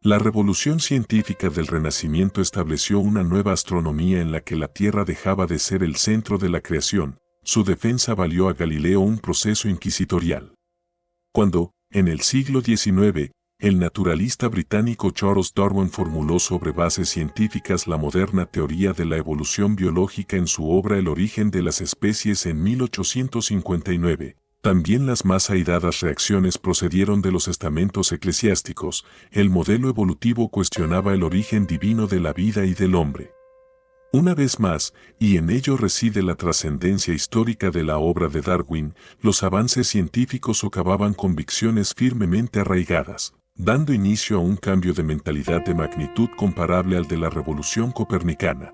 La revolución científica del Renacimiento estableció una nueva astronomía en la que la Tierra dejaba de ser el centro de la creación. Su defensa valió a Galileo un proceso inquisitorial. Cuando, en el siglo XIX, el naturalista británico Charles Darwin formuló sobre bases científicas la moderna teoría de la evolución biológica en su obra El origen de las especies en 1859, también las más airadas reacciones procedieron de los estamentos eclesiásticos. El modelo evolutivo cuestionaba el origen divino de la vida y del hombre. Una vez más, y en ello reside la trascendencia histórica de la obra de Darwin, los avances científicos socavaban convicciones firmemente arraigadas, dando inicio a un cambio de mentalidad de magnitud comparable al de la revolución copernicana.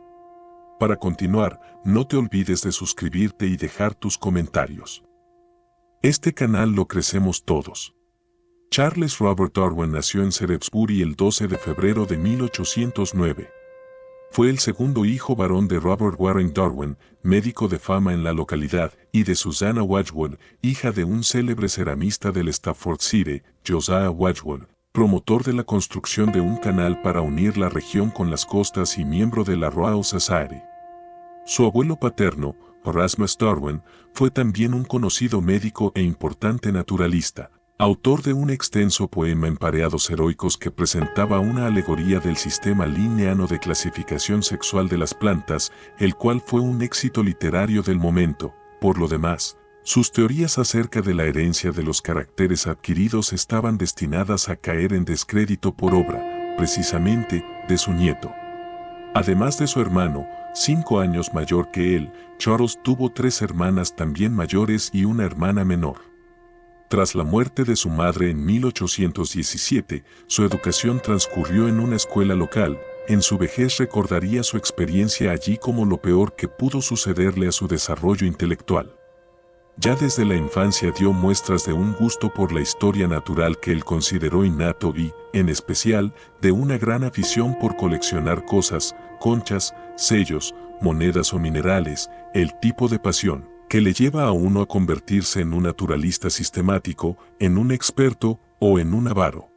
Para continuar, no te olvides de suscribirte y dejar tus comentarios. Este canal lo crecemos todos. Charles Robert Darwin nació en Shrewsbury el 12 de febrero de 1809. Fue el segundo hijo varón de Robert Warren Darwin, médico de fama en la localidad, y de Susanna Wadsworth, hija de un célebre ceramista del Staffordshire, Josiah Wadsworth, promotor de la construcción de un canal para unir la región con las costas y miembro de la Royal Society. Su abuelo paterno, Erasmus Darwin, fue también un conocido médico e importante naturalista, autor de un extenso poema en pareados heroicos que presentaba una alegoría del sistema linneano de clasificación sexual de las plantas, el cual fue un éxito literario del momento. Por lo demás, sus teorías acerca de la herencia de los caracteres adquiridos estaban destinadas a caer en descrédito por obra, precisamente, de su nieto. Además de su hermano, 5 años mayor que él, Charles tuvo 3 hermanas también mayores y una hermana menor. Tras la muerte de su madre en 1817, su educación transcurrió en una escuela local. En su vejez recordaría su experiencia allí como lo peor que pudo sucederle a su desarrollo intelectual. Ya desde la infancia dio muestras de un gusto por la historia natural que él consideró innato y, en especial, de una gran afición por coleccionar cosas, conchas, sellos, monedas o minerales, el tipo de pasión que le lleva a uno a convertirse en un naturalista sistemático, en un experto o en un avaro.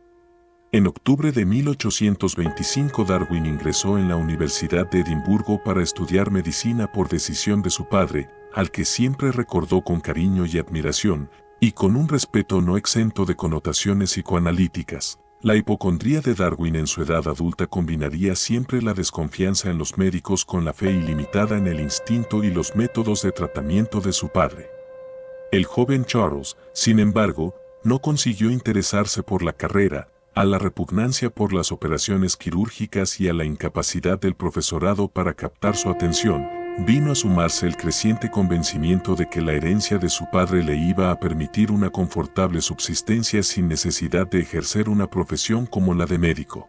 En octubre de 1825 Darwin ingresó en la Universidad de Edimburgo para estudiar medicina por decisión de su padre, al que siempre recordó con cariño y admiración, y con un respeto no exento de connotaciones psicoanalíticas. La hipocondría de Darwin en su edad adulta combinaría siempre la desconfianza en los médicos con la fe ilimitada en el instinto y los métodos de tratamiento de su padre. El joven Charles, sin embargo, no consiguió interesarse por la carrera, a la repugnancia por las operaciones quirúrgicas y a la incapacidad del profesorado para captar su atención, vino a sumarse el creciente convencimiento de que la herencia de su padre le iba a permitir una confortable subsistencia sin necesidad de ejercer una profesión como la de médico.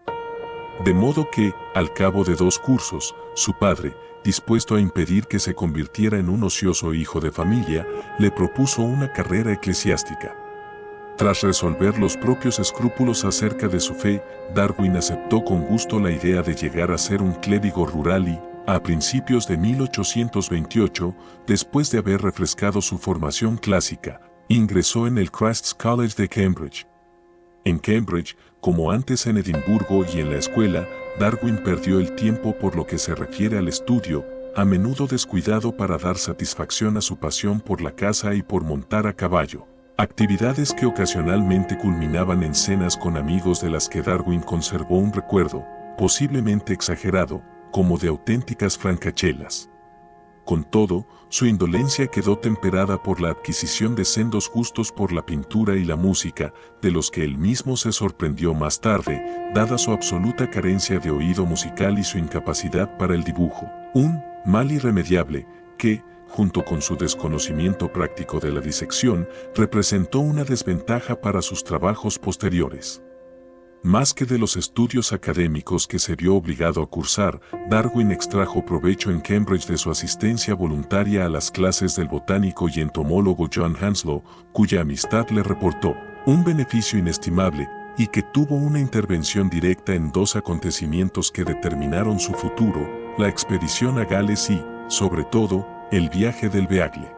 De modo que, al cabo de 2 cursos, su padre, dispuesto a impedir que se convirtiera en un ocioso hijo de familia, le propuso una carrera eclesiástica. Tras resolver los propios escrúpulos acerca de su fe, Darwin aceptó con gusto la idea de llegar a ser un clérigo rural y, a principios de 1828, después de haber refrescado su formación clásica, ingresó en el Christ's College de Cambridge. En Cambridge, como antes en Edimburgo y en la escuela, Darwin perdió el tiempo por lo que se refiere al estudio, a menudo descuidado para dar satisfacción a su pasión por la caza y por montar a caballo. Actividades que ocasionalmente culminaban en cenas con amigos de las que Darwin conservó un recuerdo, posiblemente exagerado, como de auténticas francachelas. Con todo, su indolencia quedó temperada por la adquisición de sendos gustos por la pintura y la música, de los que él mismo se sorprendió más tarde, dada su absoluta carencia de oído musical y su incapacidad para el dibujo, un mal irremediable que, junto con su desconocimiento práctico de la disección, representó una desventaja para sus trabajos posteriores. Más que de los estudios académicos que se vio obligado a cursar, Darwin extrajo provecho en Cambridge de su asistencia voluntaria a las clases del botánico y entomólogo John Henslow, cuya amistad le reportó un beneficio inestimable y que tuvo una intervención directa en 2 acontecimientos que determinaron su futuro, la expedición a Gales y, sobre todo, el viaje del Beagle.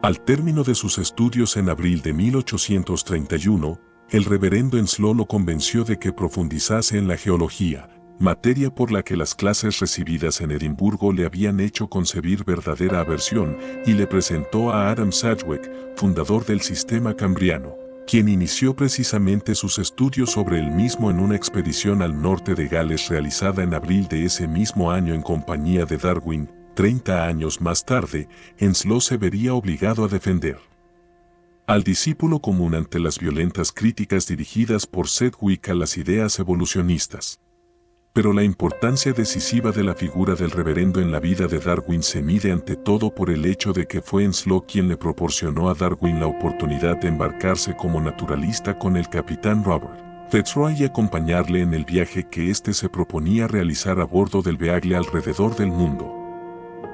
Al término de sus estudios en abril de 1831, el reverendo Enslow lo convenció de que profundizase en la geología, materia por la que las clases recibidas en Edimburgo le habían hecho concebir verdadera aversión, y le presentó a Adam Sedgwick, fundador del sistema cambriano, quien inició precisamente sus estudios sobre el mismo en una expedición al norte de Gales realizada en abril de ese mismo año en compañía de Darwin. 30 años más tarde, Enslow se vería obligado a defender al discípulo común ante las violentas críticas dirigidas por Sedgwick a las ideas evolucionistas. Pero la importancia decisiva de la figura del reverendo en la vida de Darwin se mide ante todo por el hecho de que fue Enslow quien le proporcionó a Darwin la oportunidad de embarcarse como naturalista con el capitán Robert Fitzroy y acompañarle en el viaje que éste se proponía realizar a bordo del Beagle alrededor del mundo.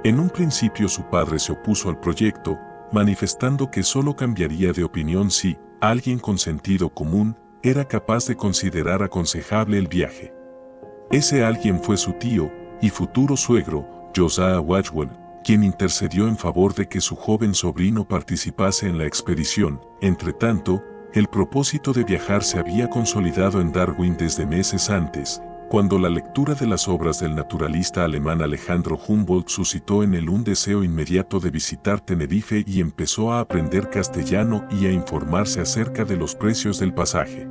En un principio su padre se opuso al proyecto, manifestando que solo cambiaría de opinión si alguien con sentido común era capaz de considerar aconsejable el viaje. Ese alguien fue su tío y futuro suegro, Josiah Wadsworth, quien intercedió en favor de que su joven sobrino participase en la expedición. Entretanto, el propósito de viajar se había consolidado en Darwin desde meses antes, cuando la lectura de las obras del naturalista alemán Alejandro Humboldt suscitó en él un deseo inmediato de visitar Tenerife y empezó a aprender castellano y a informarse acerca de los precios del pasaje.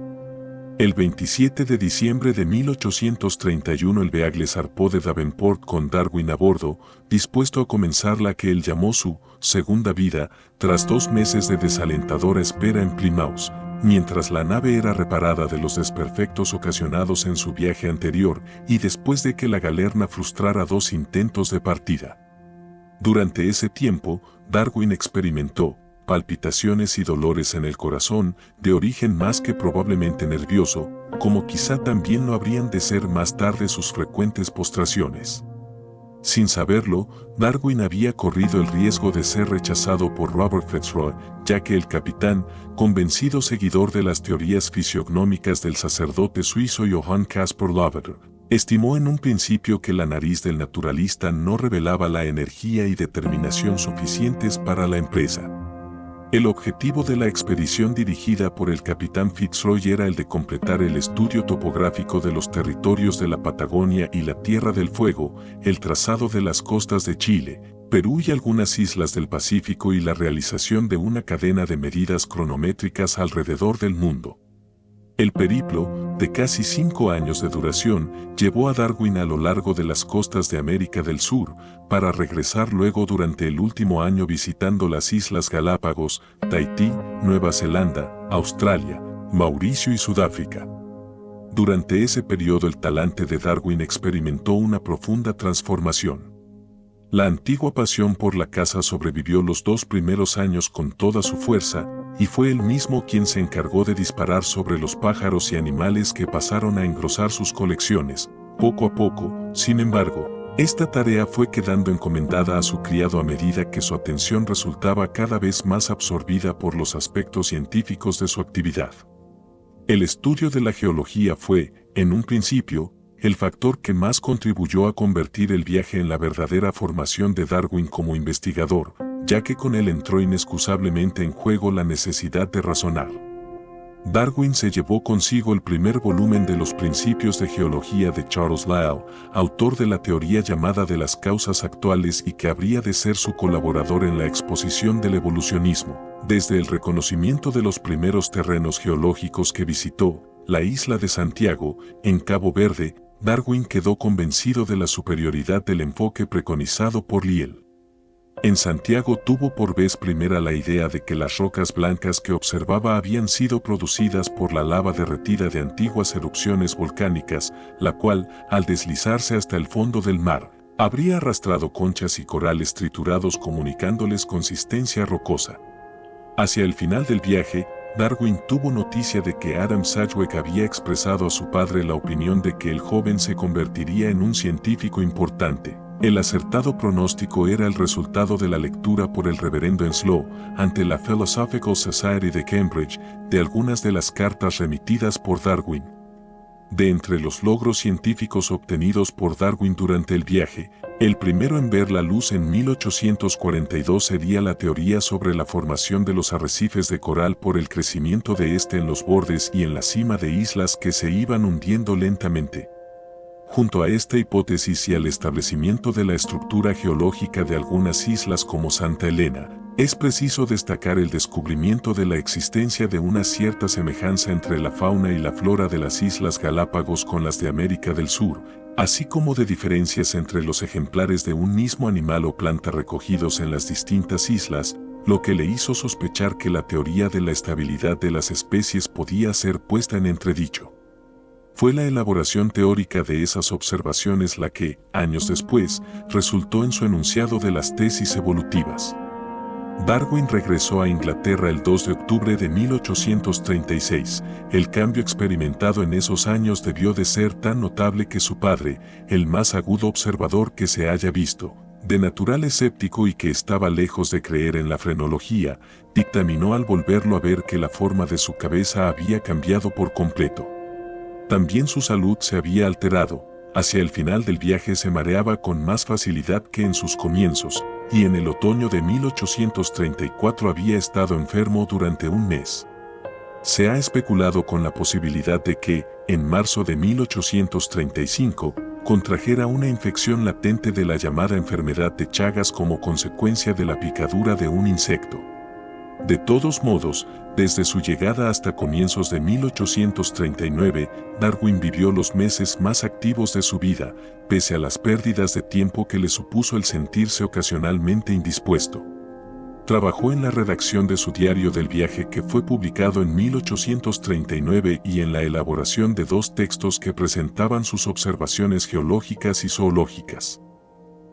El 27 de diciembre de 1831 el Beagle zarpó de Davenport con Darwin a bordo, dispuesto a comenzar la que él llamó su segunda vida, tras 2 meses de desalentadora espera en Plymouth, mientras la nave era reparada de los desperfectos ocasionados en su viaje anterior y después de que la galerna frustrara 2 intentos de partida. Durante ese tiempo, Darwin experimentó palpitaciones y dolores en el corazón, de origen más que probablemente nervioso, como quizá también lo habrían de ser más tarde sus frecuentes postraciones. Sin saberlo, Darwin había corrido el riesgo de ser rechazado por Robert Fitzroy, ya que el capitán, convencido seguidor de las teorías fisiognómicas del sacerdote suizo Johann Caspar Lavater, estimó en un principio que la nariz del naturalista no revelaba la energía y determinación suficientes para la empresa. El objetivo de la expedición dirigida por el capitán Fitzroy era el de completar el estudio topográfico de los territorios de la Patagonia y la Tierra del Fuego, el trazado de las costas de Chile, Perú y algunas islas del Pacífico y la realización de una cadena de medidas cronométricas alrededor del mundo. El periplo, de casi 5 años de duración, llevó a Darwin a lo largo de las costas de América del Sur, para regresar luego durante el último año visitando las Islas Galápagos, Tahití, Nueva Zelanda, Australia, Mauricio y Sudáfrica. Durante ese periodo el talante de Darwin experimentó una profunda transformación. La antigua pasión por la caza sobrevivió los 2 primeros años con toda su fuerza, y fue él mismo quien se encargó de disparar sobre los pájaros y animales que pasaron a engrosar sus colecciones. Poco a poco, sin embargo, esta tarea fue quedando encomendada a su criado a medida que su atención resultaba cada vez más absorbida por los aspectos científicos de su actividad. El estudio de la geología fue, en un principio, el factor que más contribuyó a convertir el viaje en la verdadera formación de Darwin como investigador, ya que con él entró inexcusablemente en juego la necesidad de razonar. Darwin se llevó consigo el primer volumen de los Principios de Geología de Charles Lyell, autor de la teoría llamada de las causas actuales y que habría de ser su colaborador en la exposición del evolucionismo. Desde el reconocimiento de los primeros terrenos geológicos que visitó, la isla de Santiago, en Cabo Verde, Darwin quedó convencido de la superioridad del enfoque preconizado por Lyell. En Santiago tuvo por vez primera la idea de que las rocas blancas que observaba habían sido producidas por la lava derretida de antiguas erupciones volcánicas, la cual, al deslizarse hasta el fondo del mar, habría arrastrado conchas y corales triturados comunicándoles consistencia rocosa. Hacia el final del viaje, Darwin tuvo noticia de que Adam Sedgwick había expresado a su padre la opinión de que el joven se convertiría en un científico importante. El acertado pronóstico era el resultado de la lectura por el reverendo Enslow, ante la Philosophical Society de Cambridge, de algunas de las cartas remitidas por Darwin. De entre los logros científicos obtenidos por Darwin durante el viaje, El primero en ver la luz en 1842 sería la teoría sobre la formación de los arrecifes de coral por el crecimiento de este en los bordes y en la cima de islas que se iban hundiendo lentamente. Junto a esta hipótesis y al establecimiento de la estructura geológica de algunas islas como Santa Elena, es preciso destacar el descubrimiento de la existencia de una cierta semejanza entre la fauna y la flora de las Islas Galápagos con las de América del Sur, así como de diferencias entre los ejemplares de un mismo animal o planta recogidos en las distintas islas, lo que le hizo sospechar que la teoría de la estabilidad de las especies podía ser puesta en entredicho. Fue la elaboración teórica de esas observaciones la que, años después, resultó en su enunciado de las tesis evolutivas. Darwin regresó a Inglaterra el 2 de octubre de 1836. El cambio experimentado en esos años debió de ser tan notable que su padre, el más agudo observador que se haya visto, de natural escéptico y que estaba lejos de creer en la frenología, dictaminó al volverlo a ver que la forma de su cabeza había cambiado por completo. También su salud se había alterado. Hacia el final del viaje se mareaba con más facilidad que en sus comienzos, y en el otoño de 1834 había estado enfermo durante un mes. Se ha especulado con la posibilidad de que, en marzo de 1835, contrajera una infección latente de la llamada enfermedad de Chagas como consecuencia de la picadura de un insecto. De todos modos, desde su llegada hasta comienzos de 1839, Darwin vivió los meses más activos de su vida, pese a las pérdidas de tiempo que le supuso el sentirse ocasionalmente indispuesto. Trabajó en la redacción de su diario del viaje que fue publicado en 1839 y en la elaboración de 2 textos que presentaban sus observaciones geológicas y zoológicas.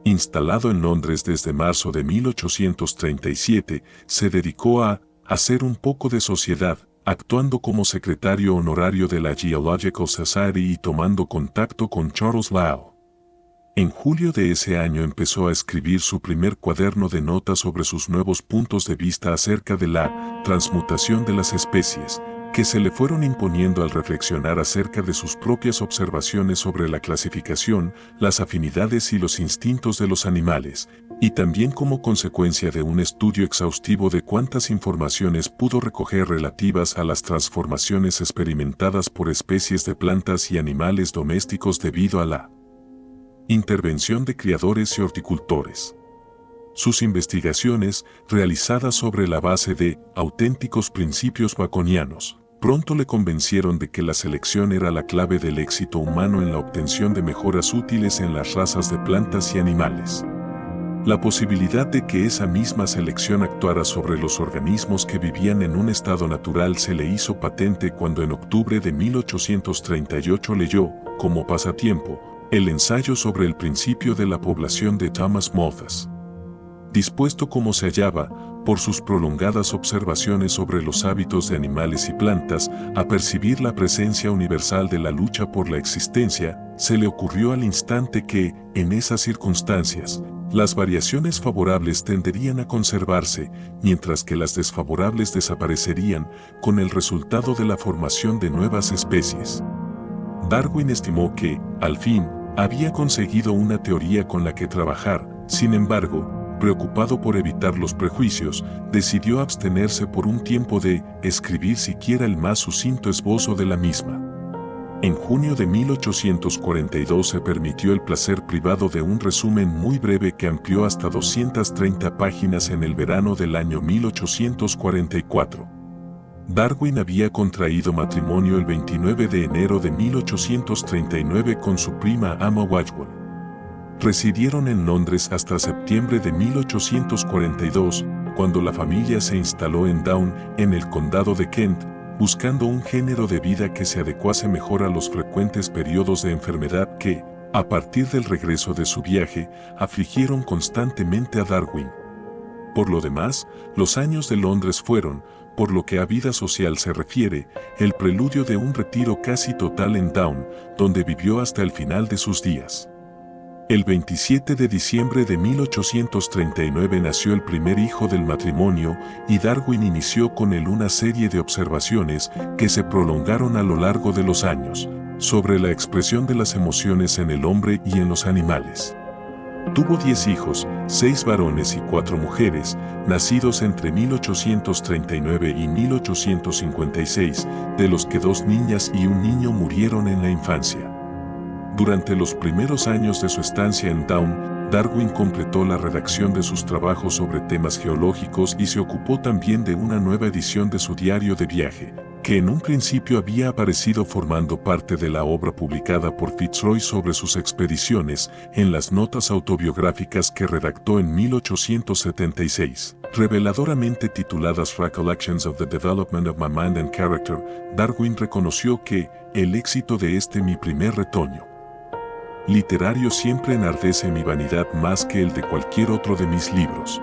Instalado en Londres desde marzo de 1837, se dedicó a hacer un poco de sociedad, actuando como secretario honorario de la Geological Society y tomando contacto con Charles Lyell. En julio de ese año empezó a escribir su primer cuaderno de notas sobre sus nuevos puntos de vista acerca de la transmutación de las especies, que se le fueron imponiendo al reflexionar acerca de sus propias observaciones sobre la clasificación, las afinidades y los instintos de los animales, y también como consecuencia de un estudio exhaustivo de cuántas informaciones pudo recoger relativas a las transformaciones experimentadas por especies de plantas y animales domésticos debido a la intervención de criadores y horticultores. Sus investigaciones, realizadas sobre la base de auténticos principios baconianos, pronto le convencieron de que la selección era la clave del éxito humano en la obtención de mejoras útiles en las razas de plantas y animales. La posibilidad de que esa misma selección actuara sobre los organismos que vivían en un estado natural se le hizo patente cuando en octubre de 1838 leyó, como pasatiempo, el ensayo sobre el principio de la población de Thomas Malthus. Dispuesto como se hallaba, por sus prolongadas observaciones sobre los hábitos de animales y plantas, a percibir la presencia universal de la lucha por la existencia, se le ocurrió al instante que, en esas circunstancias, las variaciones favorables tenderían a conservarse, mientras que las desfavorables desaparecerían, con el resultado de la formación de nuevas especies. Darwin estimó que, al fin, había conseguido una teoría con la que trabajar. Sin embargo, preocupado por evitar los prejuicios, decidió abstenerse por un tiempo de escribir siquiera el más sucinto esbozo de la misma. En junio de 1842 se permitió el placer privado de un resumen muy breve que amplió hasta 230 páginas en el verano del año 1844. Darwin había contraído matrimonio el 29 de enero de 1839 con su prima Emma Wadsworth. Residieron en Londres hasta septiembre de 1842, cuando la familia se instaló en Down, en el condado de Kent, buscando un género de vida que se adecuase mejor a los frecuentes periodos de enfermedad que, a partir del regreso de su viaje, afligieron constantemente a Darwin. Por lo demás, los años de Londres fueron, por lo que a vida social se refiere, el preludio de un retiro casi total en Down, donde vivió hasta el final de sus días. El 27 de diciembre de 1839 nació el primer hijo del matrimonio y Darwin inició con él una serie de observaciones que se prolongaron a lo largo de los años, sobre la expresión de las emociones en el hombre y en los animales. Tuvo 10 hijos, 6 varones y 4 mujeres, nacidos entre 1839 y 1856, de los que 2 niñas y un niño murieron en la infancia. Durante los primeros años de su estancia en Down, Darwin completó la redacción de sus trabajos sobre temas geológicos y se ocupó también de una nueva edición de su diario de viaje, que en un principio había aparecido formando parte de la obra publicada por Fitzroy sobre sus expediciones, en las notas autobiográficas que redactó en 1876. Reveladoramente tituladas Recollections of the Development of My Mind and Character, Darwin reconoció que el éxito de mi primer retoño literario siempre enardece mi vanidad más que el de cualquier otro de mis libros.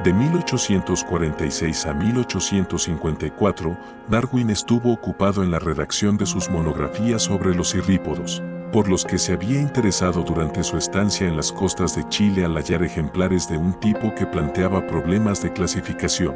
De 1846 a 1854, Darwin estuvo ocupado en la redacción de sus monografías sobre los cirrípodos, por los que se había interesado durante su estancia en las costas de Chile al hallar ejemplares de un tipo que planteaba problemas de clasificación.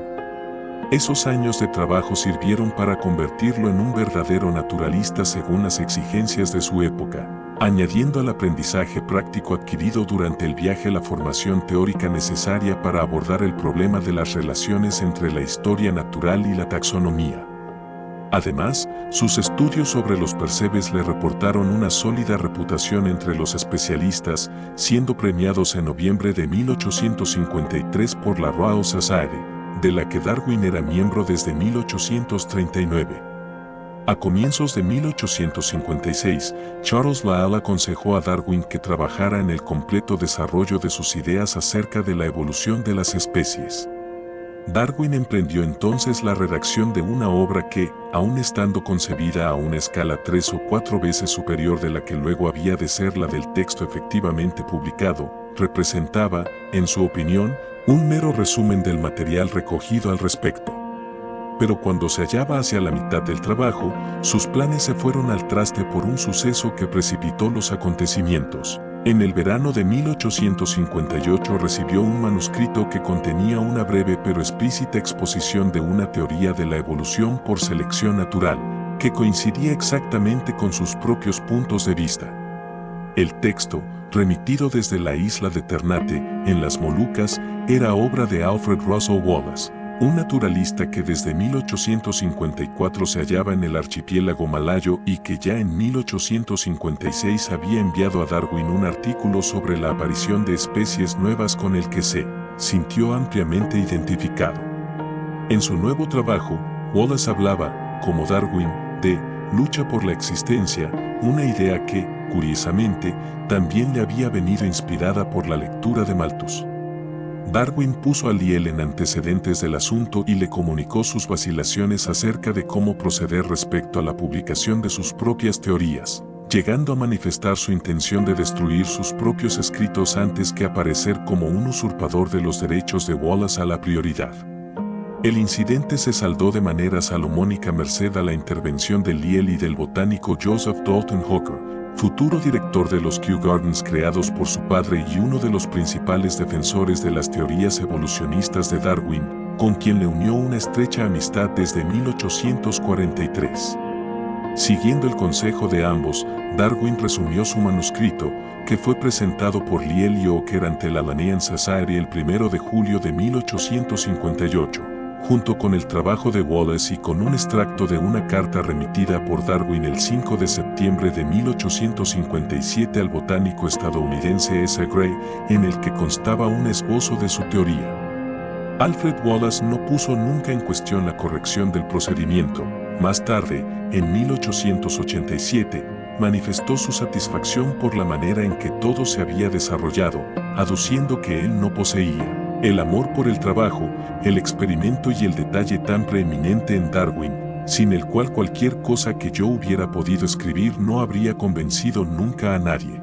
Esos años de trabajo sirvieron para convertirlo en un verdadero naturalista según las exigencias de su época, añadiendo al aprendizaje práctico adquirido durante el viaje la formación teórica necesaria para abordar el problema de las relaciones entre la historia natural y la taxonomía. Además, sus estudios sobre los percebes le reportaron una sólida reputación entre los especialistas, siendo premiados en noviembre de 1853 por la Royal Society, de la que Darwin era miembro desde 1839. A comienzos de 1856, Charles Lyell aconsejó a Darwin que trabajara en el completo desarrollo de sus ideas acerca de la evolución de las especies. Darwin emprendió entonces la redacción de una obra que, aun estando concebida a una escala 3 o 4 veces superior de la que luego había de ser la del texto efectivamente publicado, representaba, en su opinión, un mero resumen del material recogido al respecto. Pero cuando se hallaba hacia la mitad del trabajo, sus planes se fueron al traste por un suceso que precipitó los acontecimientos. En el verano de 1858 recibió un manuscrito que contenía una breve pero explícita exposición de una teoría de la evolución por selección natural, que coincidía exactamente con sus propios puntos de vista. El texto, remitido desde la isla de Ternate, en las Molucas, era obra de Alfred Russel Wallace, un naturalista que desde 1854 se hallaba en el archipiélago malayo y que ya en 1856 había enviado a Darwin un artículo sobre la aparición de especies nuevas con el que se sintió ampliamente identificado. En su nuevo trabajo, Wallace hablaba, como Darwin, de lucha por la existencia, una idea que, curiosamente, también le había venido inspirada por la lectura de Malthus. Darwin puso a Lyell en antecedentes del asunto y le comunicó sus vacilaciones acerca de cómo proceder respecto a la publicación de sus propias teorías, llegando a manifestar su intención de destruir sus propios escritos antes que aparecer como un usurpador de los derechos de Wallace a la prioridad. El incidente se saldó de manera salomónica merced a la intervención de Lyell y del botánico Joseph Dalton Hooker, futuro director de los Kew Gardens creados por su padre y uno de los principales defensores de las teorías evolucionistas de Darwin, con quien le unió una estrecha amistad desde 1843. Siguiendo el consejo de ambos, Darwin resumió su manuscrito, que fue presentado por Lyell y Hooker ante la Linnean Society el 1 de julio de 1858. Junto con el trabajo de Wallace y con un extracto de una carta remitida por Darwin el 5 de septiembre de 1857 al botánico estadounidense S. Gray, en el que constaba un esbozo de su teoría. Alfred Wallace no puso nunca en cuestión la corrección del procedimiento. Más tarde, en 1887, manifestó su satisfacción por la manera en que todo se había desarrollado, aduciendo que él no poseía el amor por el trabajo, el experimento y el detalle tan preeminente en Darwin, sin el cual cualquier cosa que yo hubiera podido escribir no habría convencido nunca a nadie.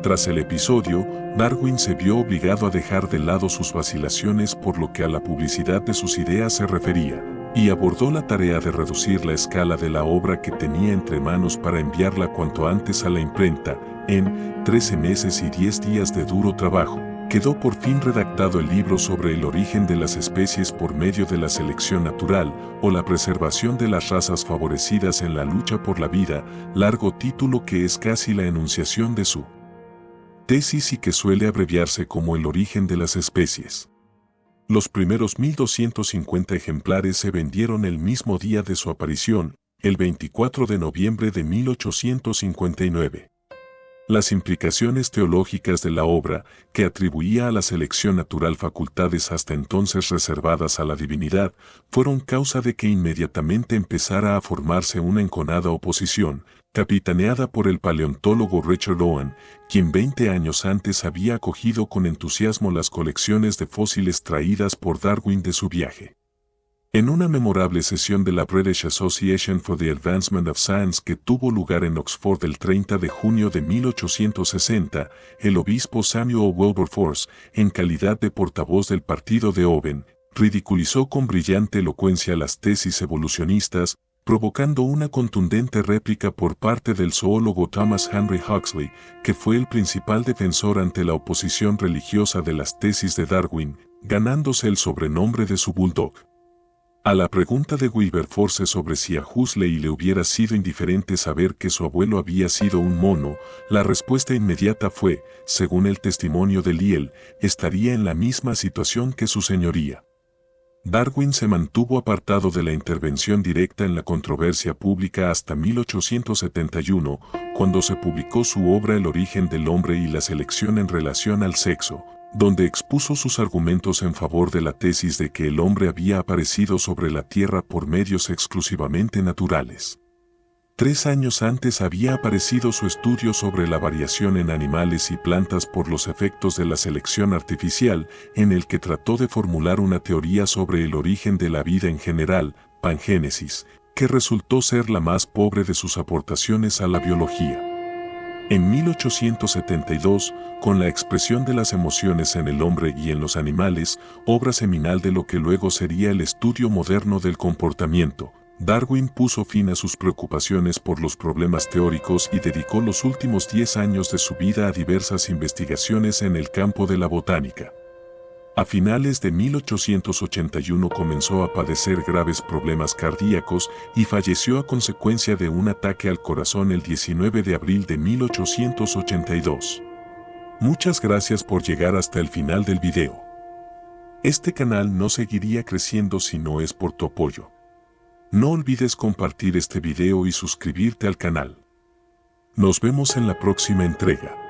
Tras el episodio, Darwin se vio obligado a dejar de lado sus vacilaciones por lo que a la publicidad de sus ideas se refería, y abordó la tarea de reducir la escala de la obra que tenía entre manos para enviarla cuanto antes a la imprenta. En 13 meses y 10 días de duro trabajo, quedó por fin redactado el libro sobre el origen de las especies por medio de la selección natural o la preservación de las razas favorecidas en la lucha por la vida, largo título que es casi la enunciación de su tesis y que suele abreviarse como El origen de las especies. Los primeros 1250 ejemplares se vendieron el mismo día de su aparición, el 24 de noviembre de 1859. Las implicaciones teológicas de la obra, que atribuía a la selección natural facultades hasta entonces reservadas a la divinidad, fueron causa de que inmediatamente empezara a formarse una enconada oposición, capitaneada por el paleontólogo Richard Owen, quien 20 años antes había acogido con entusiasmo las colecciones de fósiles traídas por Darwin de su viaje. En una memorable sesión de la British Association for the Advancement of Science que tuvo lugar en Oxford el 30 de junio de 1860, el obispo Samuel Wilberforce, en calidad de portavoz del partido de Owen, ridiculizó con brillante elocuencia las tesis evolucionistas, provocando una contundente réplica por parte del zoólogo Thomas Henry Huxley, que fue el principal defensor ante la oposición religiosa de las tesis de Darwin, ganándose el sobrenombre de su bulldog. A la pregunta de Wilberforce sobre si a Huxley le hubiera sido indiferente saber que su abuelo había sido un mono, la respuesta inmediata fue, según el testimonio de Lyell, estaría en la misma situación que su señoría. Darwin se mantuvo apartado de la intervención directa en la controversia pública hasta 1871, cuando se publicó su obra El origen del hombre y la selección en relación al sexo, donde expuso sus argumentos en favor de la tesis de que el hombre había aparecido sobre la Tierra por medios exclusivamente naturales. 3 años antes había aparecido su estudio sobre la variación en animales y plantas por los efectos de la selección artificial, en el que trató de formular una teoría sobre el origen de la vida en general, pangénesis, que resultó ser la más pobre de sus aportaciones a la biología. En 1872, con la expresión de las emociones en el hombre y en los animales, obra seminal de lo que luego sería el estudio moderno del comportamiento, Darwin puso fin a sus preocupaciones por los problemas teóricos y dedicó los últimos 10 años de su vida a diversas investigaciones en el campo de la botánica. A finales de 1881 comenzó a padecer graves problemas cardíacos y falleció a consecuencia de un ataque al corazón el 19 de abril de 1882. Muchas gracias por llegar hasta el final del video. Este canal no seguiría creciendo si no es por tu apoyo. No olvides compartir este video y suscribirte al canal. Nos vemos en la próxima entrega.